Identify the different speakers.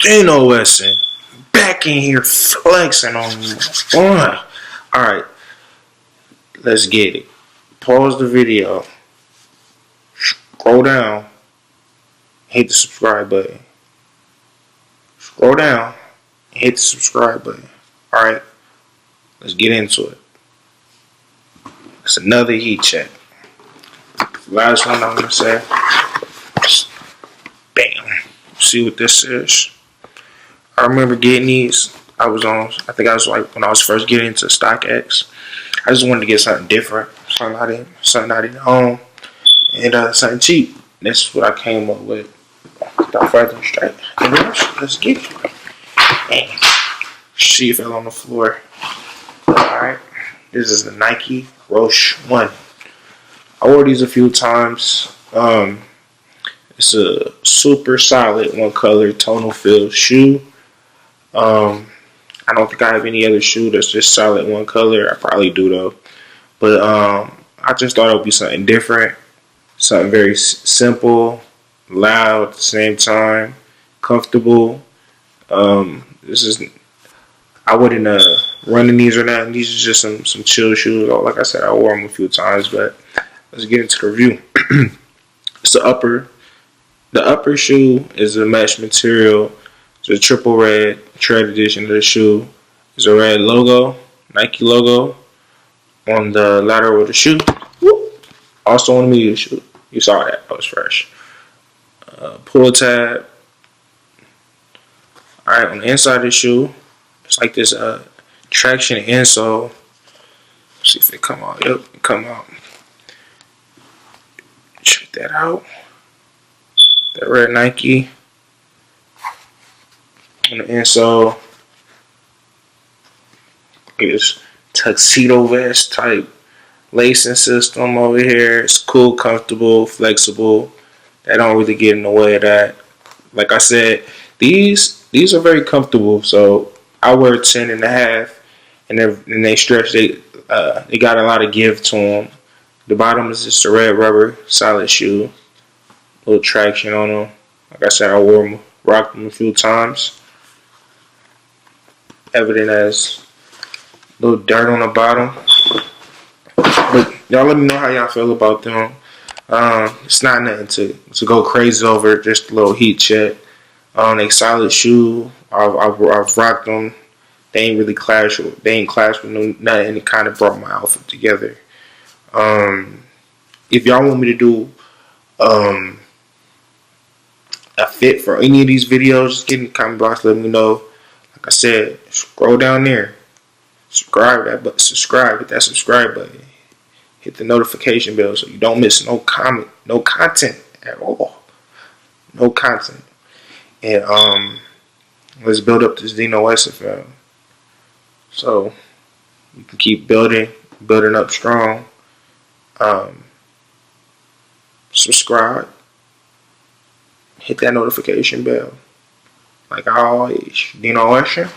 Speaker 1: Dino Wesson back in here flexing on you. Alright, let's get it. Pause the video. Scroll down. Hit the subscribe button. Scroll down. Hit the subscribe button. Alright, let's get into it. It's another heat check. Last one I'm gonna say. Bam. See what this is. I remember getting these. I think I was like when I was first getting into StockX. I just wanted to get something different, something I didn't own, and something cheap. That's what I came up with. Without further ado, let's get it. And she fell on the floor. Alright, this is the Nike Red Roshe 1. I wore these a few times. It's a super solid one color tonal feel shoe. I don't think I have any other shoe that's just solid one color. I probably do though, but I just thought it would be something different, something very simple, loud at the same time, comfortable. I wouldn't run in these or not. These are just some chill shoes. Like I said, I wore them a few times, but let's get into the review. It's the upper. The upper shoe is a mesh material. It's a triple red tread edition of the shoe. There's a red logo, Nike logo, on the lateral of the shoe. Also on the media shoe. You saw that. That was fresh. Pull tab. Alright, on the inside of the shoe, it's like this traction insole. Let's see if it come out. Yep, it come out. Check that out. That red Nike on the insole. Look at this tuxedo vest type lacing system over here. It's cool, comfortable, flexible. They don't really get in the way of that. Like I said, these are very comfortable. So I wear 10.5, and they stretch. They got a lot of give to them. The bottom is just a red rubber solid shoe. Little traction on them. Like I said, I wore them, rocked them a few times. Evident as a little dirt on the bottom. But y'all let me know how y'all feel about them. It's not nothing to go crazy over. Just a little heat check. They solid shoe. I've rocked them. They ain't really clash with. They ain't clash with nothing. It kind of brought my outfit together. If y'all want me to do a fit for any of these videos, just get in the comment box. Let me know. Like I said, scroll down there. Subscribe hit that subscribe button. Hit the notification bell so you don't miss no content at all. No content. And let's build up this Dino Wesson film. So we can keep building up strong. Subscribe. Hit that notification bell. Like I always, Dino Wesson.